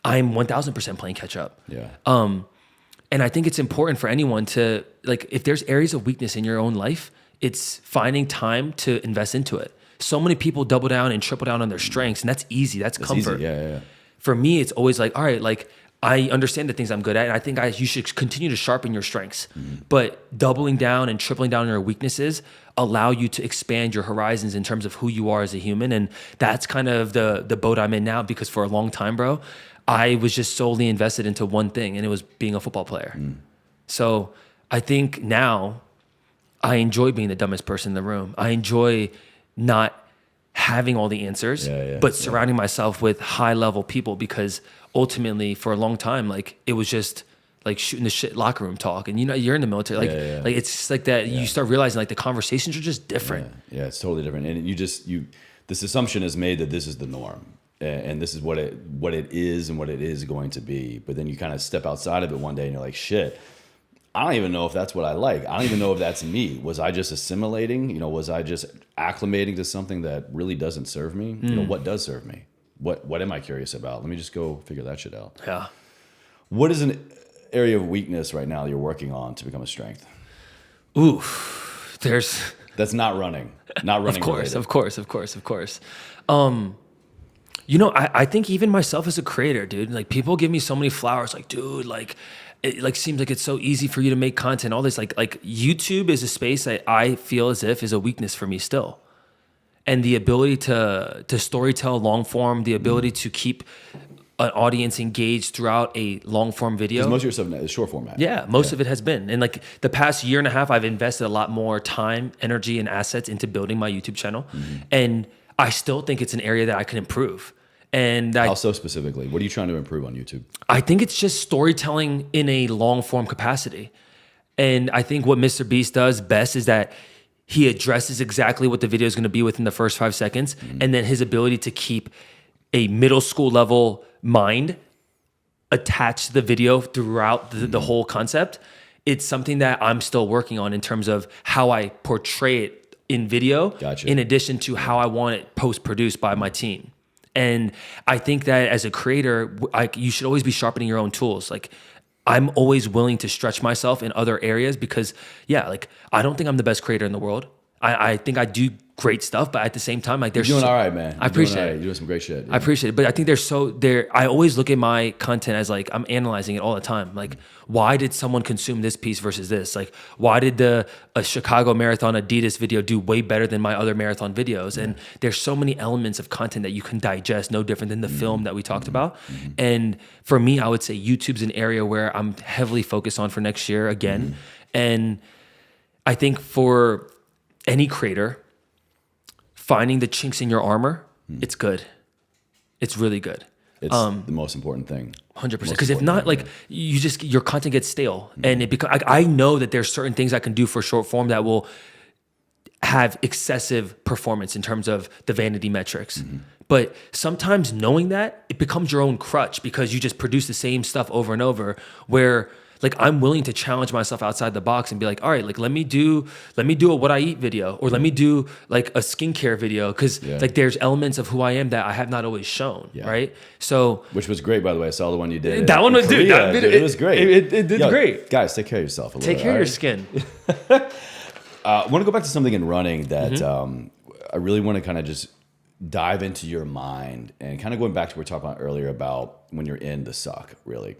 I'm 1000% playing catch up. Yeah. And I think it's important for anyone to, like, if there's areas of weakness in your own life, it's finding time to invest into it. So many people double down and triple down on their strengths, and that's easy. That's comfort. Easy. Yeah. For me, it's always like, all right, like, I understand the things I'm good at, and I think you should continue to sharpen your strengths. But doubling down and tripling down on your weaknesses allow you to expand your horizons in terms of who you are as a human. And that's kind of the boat I'm in now, because for a long time, bro, I was just solely invested into one thing, and it was being a football player. So I think now I enjoy being the dumbest person in the room. I enjoy not having all the answers, but surrounding myself with high-level people, because ultimately, for a long time, like, it was just like shooting the shit locker room talk. And you're in the military, like, like, it's just like that. You start realizing like the conversations are just different. Yeah, it's totally different. And this assumption is made that this is the norm, and this is what it is and what it is going to be. But then you kind of step outside of it one day and you're like, shit, I don't even know if that's what I like. I don't even know if that's me. Was I just assimilating? Was I just acclimating to something that really doesn't serve me? What does serve me? What am I curious about? Let me just go figure that shit out. Yeah. What is an area of weakness right now you're working on to become a strength? Ooh, that's not running. Not running. Of course. I think even myself as a creator, dude, like, people give me so many flowers, like, dude, like, it like seems like it's so easy for you to make content, all this, like YouTube is a space that I feel as if is a weakness for me still. And the ability to storytell long form, the ability to keep an audience engaged throughout a long form video. Because most of your stuff is short format. Yeah, most of it has been. And like the past year and a half, I've invested a lot more time, energy, and assets into building my YouTube channel. And I still think it's an area that I can improve. And how so specifically? What are you trying to improve on YouTube? I think it's just storytelling in a long form capacity. And I think what Mr. Beast does best is that he addresses exactly what the video is going to be within the first 5 seconds. And then his ability to keep a middle school level mind attached to the video throughout the whole concept. It's something that I'm still working on in terms of how I portray it in video, in addition to how I want it post-produced by my team. And I think that as a creator, you should always be sharpening your own tools. Like, I'm always willing to stretch myself in other areas because, like, I don't think I'm the best creator in the world. I think I do great stuff, but at the same time, like, there's You're doing all right, man. I appreciate it. You're doing some great shit. Yeah. I appreciate it, but I think I always look at my content as like I'm analyzing it all the time. Like, why did someone consume this piece versus this? Like, why did a Chicago Marathon Adidas video do way better than my other marathon videos? And there's so many elements of content that you can digest, no different than the film that we talked about. And for me, I would say YouTube's an area where I'm heavily focused on for next year again. And I think for any creator, finding the chinks in your armor, it's good. It's really good. It's the most important thing. 100%. Because if not, like, your content gets stale, and it becomes. I know that there's certain things I can do for short form that will have excessive performance in terms of the vanity metrics. But sometimes knowing that, it becomes your own crutch because you just produce the same stuff over and over. Where, like, I'm willing to challenge myself outside the box and be like, all right, like, let me do a what I eat video, or let me do like a skincare video. Cause like there's elements of who I am that I have not always shown. Right. So, which was great, by the way. I saw the one you did. That one was, dude, it was great. It did great. Guys, take care of yourself a little bit. Take care of your skin. I want to go back to something in running that I really want to kind of just dive into your mind, and kind of going back to what we were talking about earlier about when you're in the suck, really.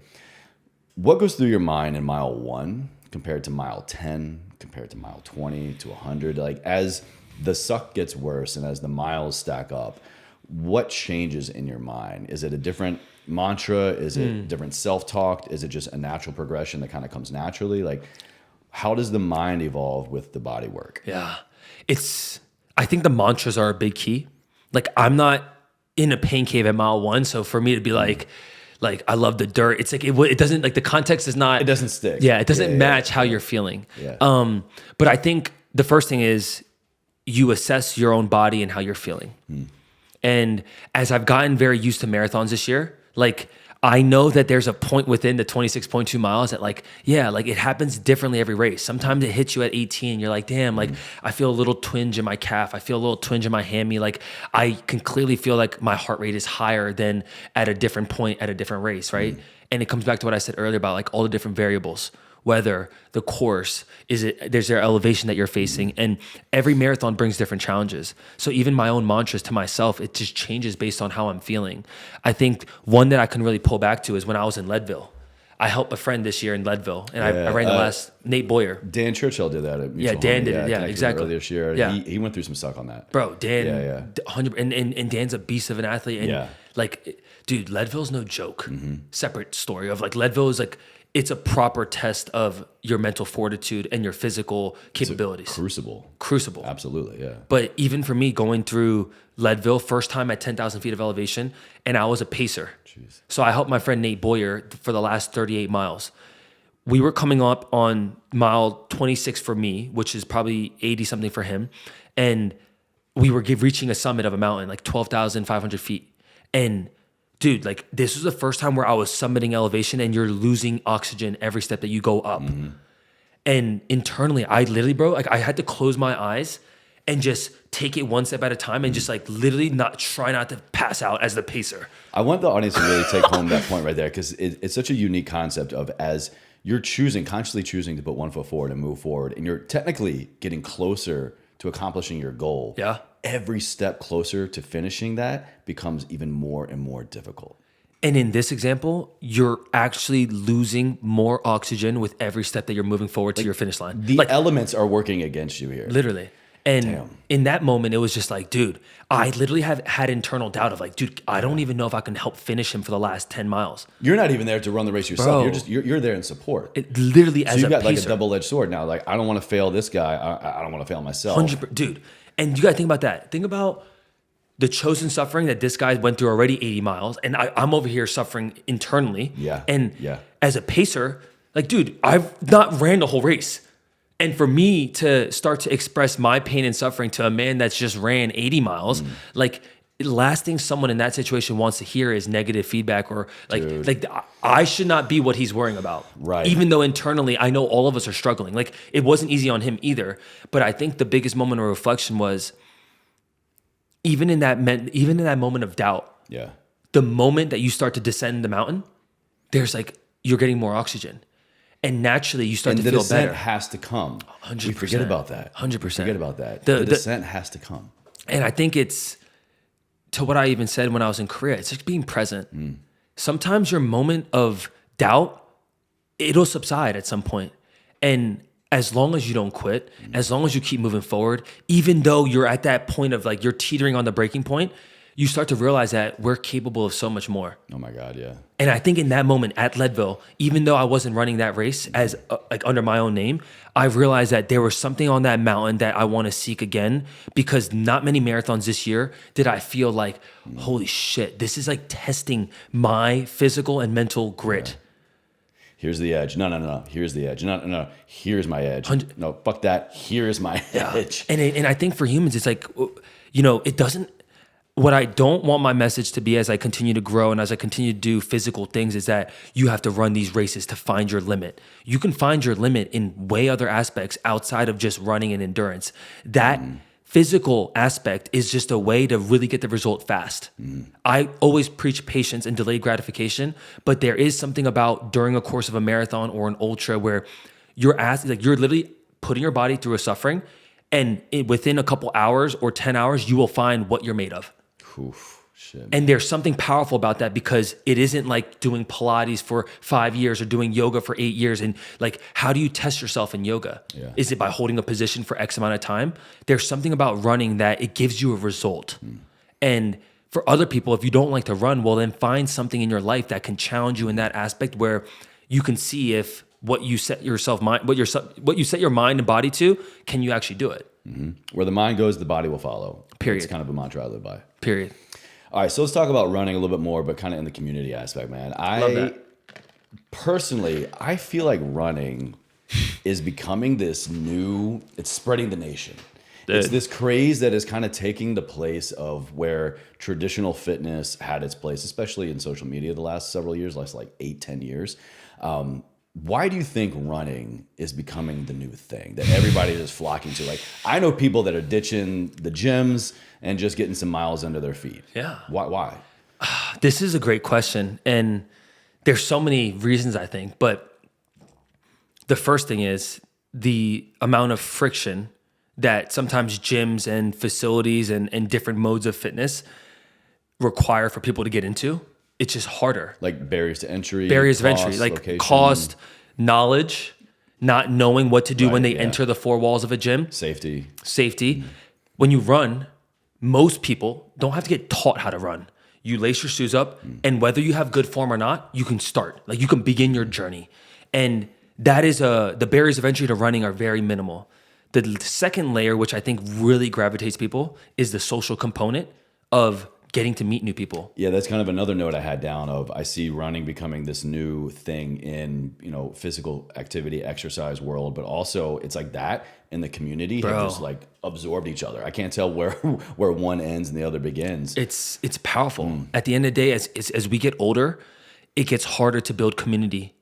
What goes through your mind in mile 1 compared to mile 10, compared to mile 20 to 100? Like, as the suck gets worse and as the miles stack up, what changes in your mind? Is it a different mantra? Is it different self-talk? Is it just a natural progression that kind of comes naturally? Like, how does the mind evolve with the body work? Yeah. I think the mantras are a big key. Like, I'm not in a pain cave at mile 1. So for me to be like, I love the dirt. It's like, it doesn't, like, the context is not. It doesn't stick. Yeah, it doesn't match how you're feeling. Yeah. But I think the first thing is you assess your own body and how you're feeling. And as I've gotten very used to marathons this year, like, I know that there's a point within the 26.2 miles that, like, it happens differently every race. Sometimes it hits you at 18. You're like, damn, like, I feel a little twinge in my calf. I feel a little twinge in my hammy. Like, I can clearly feel like my heart rate is higher than at a different point at a different race, right? And it comes back to what I said earlier about, like, all the different variables. Weather, the course, there's their elevation that you're facing, and every marathon brings different challenges. So even my own mantras to myself, it just changes based on how I'm feeling. I think one that I can really pull back to is when I was in Leadville. I helped a friend this year in Leadville, and I ran the last, Nate Boyer. Dan Churchill did that at Mutual Dan did Home. it, exactly. Earlier this year. Yeah. He went through some suck on that. Bro, Dan, 100, and Dan's a beast of an athlete. And like, dude, Leadville's no joke. Separate story of, like, Leadville is like, it's a proper test of your mental fortitude and your physical capabilities. Crucible. Absolutely, yeah. But even for me, going through Leadville, first time at 10,000 feet of elevation, and I was a pacer. Jeez. So I helped my friend Nate Boyer for the last 38 miles. We were coming up on mile 26 for me, which is probably 80 something for him. And we were reaching a summit of a mountain, like 12,500 feet. And dude, like, this was the first time where I was summiting elevation and you're losing oxygen every step that you go up. And internally, I literally, bro, like, I had to close my eyes and just take it one step at a time and just, like, literally try not to pass out as the pacer. I want the audience to really take home that point right there, because it's such a unique concept of, as you're consciously choosing to put one foot forward and move forward, and you're technically getting closer to accomplishing your goal. Yeah. Every step closer to finishing that becomes even more and more difficult. And in this example, you're actually losing more oxygen with every step that you're moving forward to your finish line. The elements are working against you here. Literally. And in that moment, it was just like, dude, I literally have had internal doubt of like, dude, I don't even know if I can help finish him for the last 10 miles. You're not even there to run the race yourself. You're there in support. It literally so as you've a got pacer. like a double-edged sword now. Like, I don't want to fail this guy. I don't want to fail myself. 100%, dude. And you got to think about that. Think about the chosen suffering that this guy went through already 80 miles. And I'm over here suffering internally. Yeah. And yeah. as a pacer, like, dude, I've not ran the whole race. And for me to start to express my pain and suffering to a man that's just ran 80 miles, like last thing someone in that situation wants to hear is negative feedback or like I should not be what he's worrying about. Right. Even though internally I know all of us are struggling. Like it wasn't easy on him either. But I think the biggest moment of reflection was even in that moment of doubt. Yeah. The moment that you start to descend the mountain, there's like you're getting more oxygen. And naturally, you start to feel better. The descent has to come. 100%. We forget about that. 100%. We forget about that. The descent has to come. And I think it's, to what I even said when I was in Korea, it's just being present. Sometimes your moment of doubt, it'll subside at some point. And as long as you don't quit, as long as you keep moving forward, even though you're at that point of like you're teetering on the breaking point, you start to realize that we're capable of so much more. Oh my God, yeah. And I think in that moment at Leadville, even though I wasn't running that race as like under my own name, I realized that there was something on that mountain that I want to seek again, because not many marathons this year did I feel like, holy shit, this is like testing my physical and mental grit. Yeah. Here's the edge. No. Here's the edge. No. Here's my edge. No, fuck that. Here's my edge. And I think for humans, it's like, you know, it doesn't. What I don't want my message to be as I continue to grow and as I continue to do physical things is that you have to run these races to find your limit. You can find your limit in way other aspects outside of just running and endurance. That physical aspect is just a way to really get the result fast. I always preach patience and delayed gratification, but there is something about during a course of a marathon or an ultra where you're literally putting your body through a suffering, and within a couple hours or 10 hours, you will find what you're made of. Oof, shit. And there's something powerful about that, because it isn't like doing Pilates for 5 years or doing yoga for 8 years. And like, how do you test yourself in yoga? Yeah. Is it by holding a position for X amount of time? There's something about running that it gives you a result. And for other people, if you don't like to run, well, then find something in your life that can challenge you in that aspect where you can see if what you set your mind and body to, can you actually do it? Where the mind goes, the body will follow. Period. It's kind of a mantra I live by. Period. All right, so let's talk about running a little bit more, but kind of in the community aspect, man. Love that. Personally, I feel like running is becoming this new, it's spreading the nation. It's this craze that is kind of taking the place of where traditional fitness had its place, especially in social media the last several years, last like 8-10 years. Why do you think running is becoming the new thing that everybody is flocking to? Like, I know people that are ditching the gyms and just getting some miles under their feet. Yeah. Why? This is a great question. And there's so many reasons, I think. But the first thing is the amount of friction that sometimes gyms and facilities and different modes of fitness require for people to get into. It's just harder. Like barriers to entry. Barriers of entry, like location. Cost, knowledge, not knowing what to do when they enter the four walls of a gym. Safety. When you run, most people don't have to get taught how to run. You lace your shoes up, and whether you have good form or not, you can start. Like, you can begin your journey. And that is the barriers of entry to running are very minimal. The second layer, which I think really gravitates people, is the social component of getting to meet new people. Yeah, that's kind of another note I had down of, I see running becoming this new thing in, physical activity, exercise world, but also it's like that in the community have just like absorbed each other. I can't tell where one ends and the other begins. It's powerful. At the end of the day, as we get older, it gets harder to build community.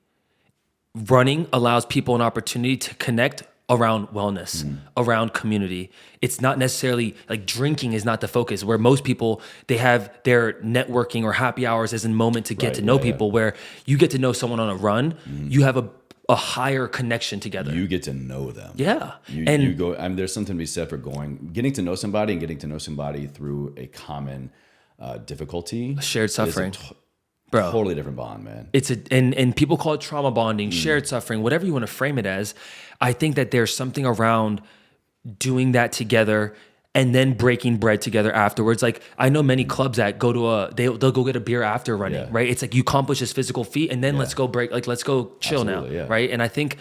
Running allows people an opportunity to connect around wellness, around community. It's not necessarily like drinking is not the focus, where most people, they have their networking or happy hours as a moment to get to know people, where you get to know someone on a run, you have a higher connection together. You get to know them. Yeah. You go, there's something to be said for getting to know somebody and getting to know somebody through a common difficulty. Shared suffering. Bro, totally different bond, man. And people call it trauma bonding, shared suffering, whatever you want to frame it as. I think that there's something around doing that together and then breaking bread together afterwards. Like I know many clubs that go to they'll go get a beer after running, right? It's like you accomplish this physical feat and then let's go break, like let's go chill now, right? And I think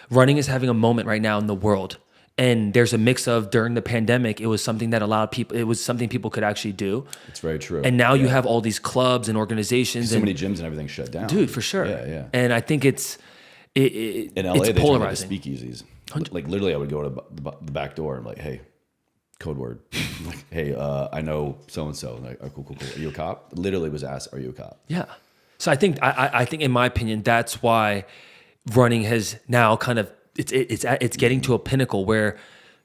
running is having a moment right now in the world. And there's a mix of during the pandemic, it was something that allowed people, it was something people could actually do. It's very true. And now you have all these clubs and organizations. So many gyms and everything shut down. Dude, for sure. Yeah. And I think in LA, it's polarizing. They turn into speakeasies. Like literally I would go to the back door and like, hey, code word. Like, hey, I know so-and-so. Like, oh, cool. Are you a cop? Literally was asked, are you a cop? Yeah. So I think in my opinion, that's why running has now kind of, it's getting to a pinnacle where,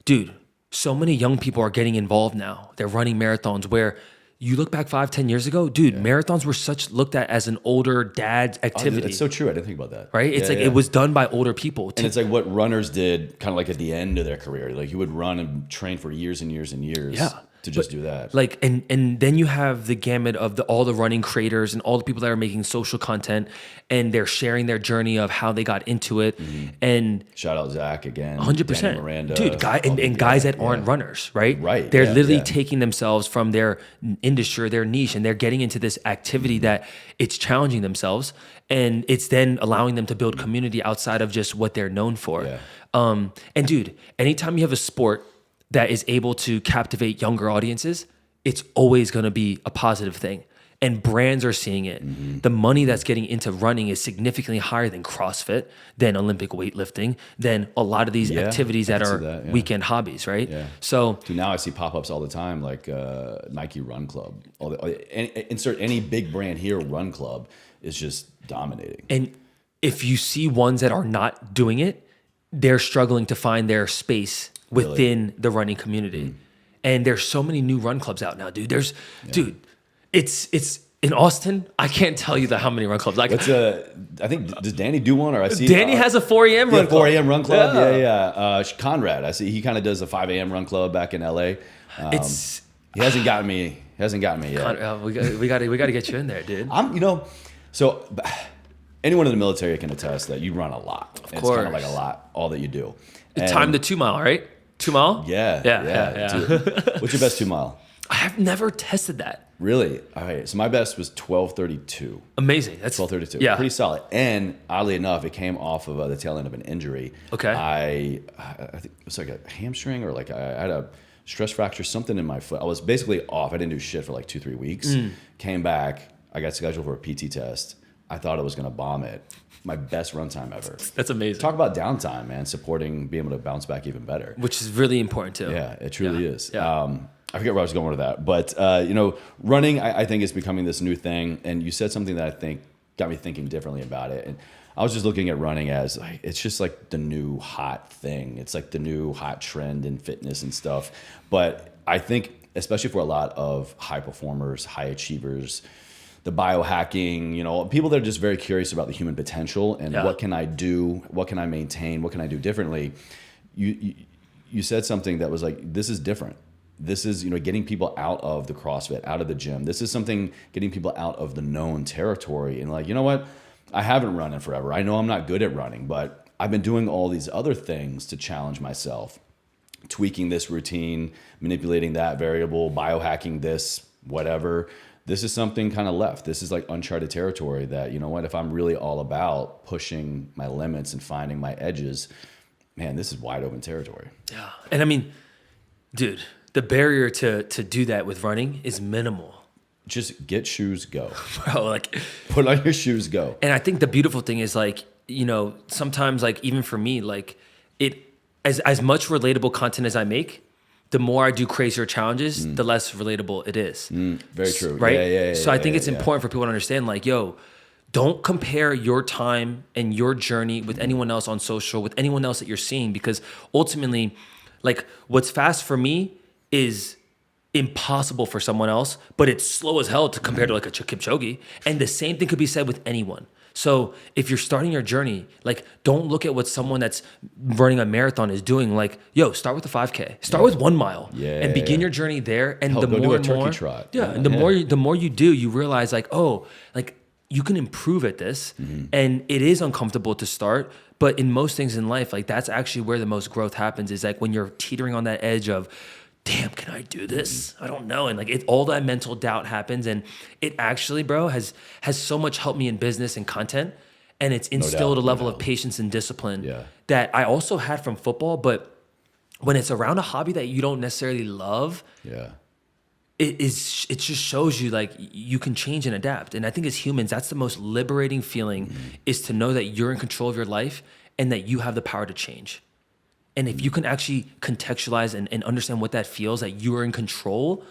dude, so many young people are getting involved now. They're running marathons where you look back 5-10 years ago, dude, marathons were looked at as an older dad's activity. It's so true. I didn't think about that. Right? It's it was done by older people. And it's like what runners did kind of like at the end of their career. Like you would run and train for years and years and years to just do that. Like, and then you have the gamut of all the running creators and all the people that are making social content and they're sharing their journey of how they got into it. And shout out Zach again. 100%. Miranda, dude, guys that aren't runners, right? Right. They're literally taking themselves from their industry, their niche, and they're getting into this activity that it's challenging themselves. And it's then allowing them to build community outside of just what they're known for. Yeah. And dude, anytime you have a sport that is able to captivate younger audiences, it's always going to be a positive thing. And brands are seeing it. The money that's getting into running is significantly higher than CrossFit, than Olympic weightlifting, than a lot of these activities that are weekend hobbies, right? Yeah. So dude, now I see pop-ups all the time, like Nike Run Club. Insert any big brand here, Run Club is just dominating. And if you see ones that are not doing it, they're struggling to find their space within the running community. And there's so many new run clubs out now, dude. Dude, it's in Austin. I can't tell you how many run clubs. Like, I think, does Danny do one? Or I see Danny has a 4 a.m. run club. 4 a.m. run club. Yeah. Conrad, I see he kind of does a 5 a.m. run club back in LA. He hasn't gotten me yet. We got to get you in there, dude. So anyone in the military can attest that you run a lot. It's kind of like a lot, all that you do. Time the 2 mile, right? 2 mile? Yeah. Dude. What's your best 2 mile? I have never tested that. Really? All right. So my best was 12:32. Amazing. That's 12:32. Yeah. Pretty solid. And oddly enough, it came off of the tail end of an injury. Okay. I think it was like a hamstring or like I had a stress fracture, something in my foot. I was basically off. I didn't do shit for like 2-3 weeks. Came back. I got scheduled for a PT test. I thought I was going to bomb it. My best run time ever. That's amazing. Talk about downtime, man. Supporting, being able to bounce back even better. Which is really important too. Yeah, it truly is. Yeah. I forget where I was going with that. But, running, I think is becoming this new thing. And you said something that I think got me thinking differently about it. And I was just looking at running as, like, it's just like the new hot thing. It's like the new hot trend in fitness and stuff. But I think, especially for a lot of high performers, high achievers, the biohacking, people that are just very curious about the human potential and what can I do, what can I maintain, what can I do differently. You said something that was like, this is different. This is, getting people out of the CrossFit, out of the gym. This is something getting people out of the known territory and like, you know what? I haven't run in forever. I know I'm not good at running, but I've been doing all these other things to challenge myself, tweaking this routine, manipulating that variable, biohacking this, whatever. This is something kind of left. This is like uncharted territory that, you know what, if I'm really all about pushing my limits and finding my edges, man, this is wide open territory. Yeah. And I mean, dude, the barrier to do that with running is minimal. Just get shoes, go. Bro, like put on your shoes, go. And I think the beautiful thing is like, sometimes like even for me, like as much relatable content as I make, the more I do crazier challenges, the less relatable it is. Very true. Right? Yeah, so I think it's important for people to understand, like, don't compare your time and your journey with anyone else on social, with anyone else that you're seeing, because ultimately, like, what's fast for me is impossible for someone else, but it's slow as hell to compare to like a Kipchoge. And the same thing could be said with anyone. So if you're starting your journey, like, don't look at what someone that's running a marathon is doing. Like, start with the 5K, start with 1 mile, and begin your journey there. And the more and more, trot. and the more you do, you realize like, oh, like you can improve at this, and it is uncomfortable to start, but in most things in life, like that's actually where the most growth happens, is like when you're teetering on that edge of, damn, can I do this? I don't know. And like all that mental doubt happens, and it actually, bro, has so much helped me in business and content, and it's instilled a level of patience and discipline that I also had from football, but when it's around a hobby that you don't necessarily love, it just shows you like you can change and adapt. And I think as humans, that's the most liberating feeling, is to know that you're in control of your life and that you have the power to change. And if you can actually contextualize and understand what that feels, that you are in control,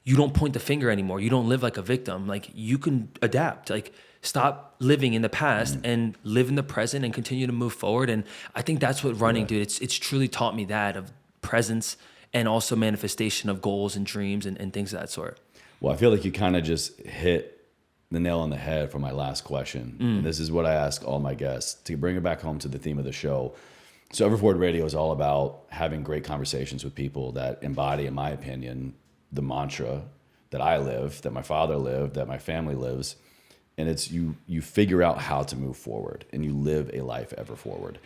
you don't point the finger anymore. You don't live like a victim. Like you can adapt, like stop living in the past and live in the present and continue to move forward. And I think that's what running, dude, it's truly taught me that, of presence and also manifestation of goals and dreams and things of that sort. Well, I feel like you kind of just hit the nail on the head for my last question. And this is what I ask all my guests to bring it back home to the theme of the show. So Everforward Radio is all about having great conversations with people that embody, in my opinion, the mantra that I live, that my father lived, that my family lives. And it's you figure out how to move forward and you live a life ever forward.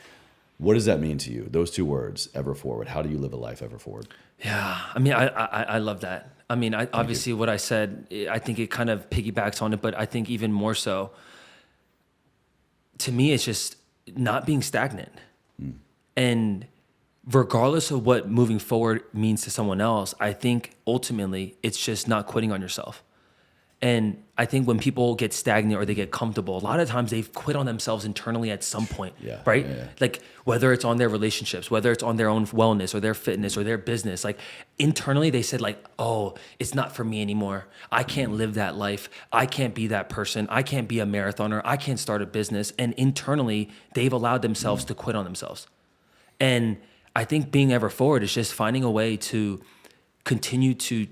What does that mean to you? Those two words, ever forward. How do you live a life ever forward? Yeah, I mean, I love that. I mean, obviously what I said, I think it kind of piggybacks on it, but I think even more so, to me, it's just not being stagnant. And regardless of what moving forward means to someone else, I think ultimately it's just not quitting on yourself. And I think when people get stagnant or they get comfortable, a lot of times they've quit on themselves internally at some point, right? Yeah. Like whether it's on their relationships, whether it's on their own wellness or their fitness or their business, like internally they said like, oh, it's not for me anymore. I can't live that life. I can't be that person. I can't be a marathoner. I can't start a business. And internally they've allowed themselves to quit on themselves. And I think being ever forward is just finding a way to continue to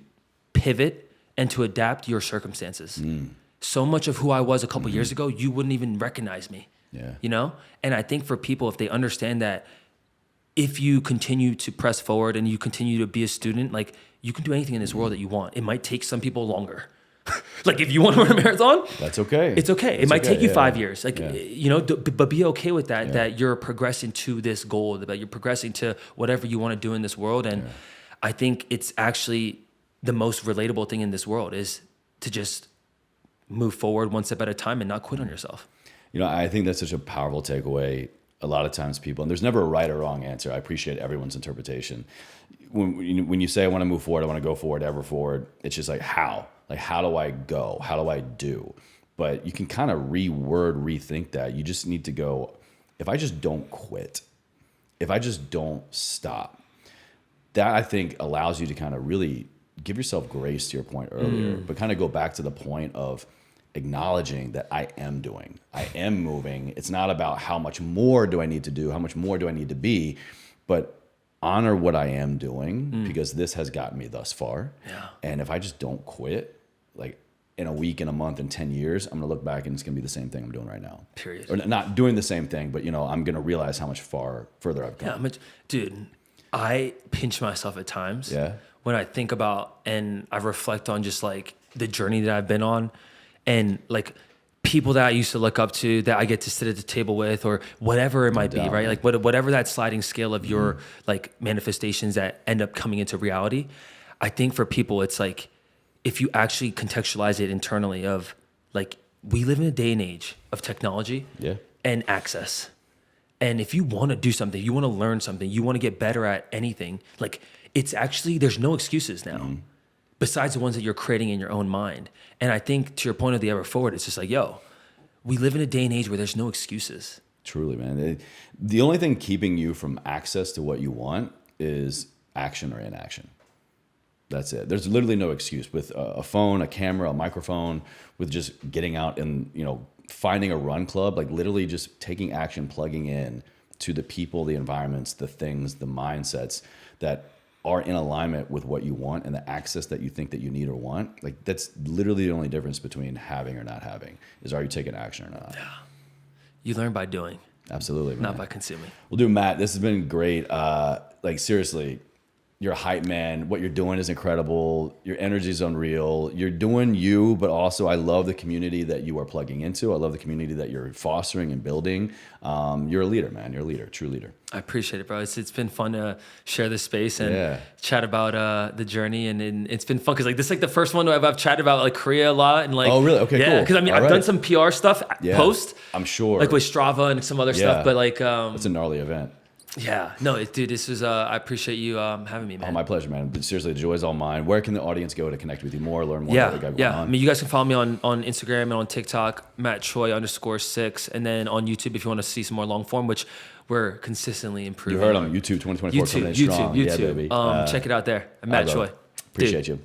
pivot and to adapt your circumstances. So much of who I was a couple years ago, you wouldn't even recognize me, you know? And I think for people, if they understand that if you continue to press forward and you continue to be a student, like you can do anything in this world that you want. It might take some people longer. Like if you want to run a marathon, that's okay. It's okay. It might take you 5 years, like, you know, but be okay with that, that you're progressing to this goal, that you're progressing to whatever you want to do in this world. And I think it's actually the most relatable thing in this world is to just move forward one step at a time and not quit on yourself. You know, I think that's such a powerful takeaway. A lot of times people, and there's never a right or wrong answer. I appreciate everyone's interpretation. When you say I want to move forward, I want to go forward, ever forward, it's just like how? Like, how do I go? How do I do? But you can kind of rethink that. You just need to go, if I just don't quit, if I just don't stop, that I think allows you to kind of really give yourself grace, to your point earlier, but kind of go back to the point of acknowledging that I am doing, I am moving. It's not about how much more do I need to do, how much more do I need to be, but honor what I am doing because this has gotten me thus far. And if I just don't quit, like in a week, in a month, in 10 years, I'm gonna look back and it's gonna be the same thing I'm doing right now. Period. Or not doing the same thing, but you know, I'm gonna realize how much further I've come. Dude, I pinch myself at times when I think about and I reflect on just like the journey that I've been on and like people that I used to look up to that I get to sit at the table with or whatever it might be, right? Like whatever that sliding scale of your like manifestations that end up coming into reality. I think for people, it's like, if you actually contextualize it internally of like, we live in a day and age of technology and access. And if you want to do something, you want to learn something, you want to get better at anything, like it's actually, there's no excuses now besides the ones that you're creating in your own mind. And I think to your point of the ever forward, it's just like, yo, we live in a day and age where there's no excuses. Truly, man. The only thing keeping you from access to what you want is action or inaction. That's it. There's literally no excuse with a phone, a camera, a microphone, with just getting out and, you know, finding a run club, like literally just taking action, plugging in to the people, the environments, the things, the mindsets that are in alignment with what you want and the access that you think that you need or want. Like that's literally the only difference between having or not having is, are you taking action or not? Yeah. You learn by doing. Absolutely, man. Not by consuming. Well, dude, Matt, this has been great. Like seriously, You're a hype man. What you're doing is incredible. Your energy is unreal. You're doing you, but also I love the community that you are plugging into. I love the community that you're fostering and building. You're a leader, man. You're a leader, true leader. I appreciate it, bro. It's been fun to share this space and chat about the journey, and it's been fun because like this is like the first one I've chatted about like Korea a lot and like. Oh really? Okay, cool. Because I mean I've done some PR stuff post. I'm sure. Like with Strava and some other stuff, but like it's a gnarly event. Yeah, no, dude, this was. I appreciate you having me, man. Oh, my pleasure, man. Seriously, the joy's all mine. Where can the audience go to connect with you more, learn more about what you got going on? I mean, you guys can follow me on Instagram and on TikTok, Choi_6, and then on YouTube if you want to see some more long form, which we're consistently improving. You heard on YouTube 2024 coming in strong. YouTube. Yeah, baby. Check it out there. Matt Choi. Appreciate you.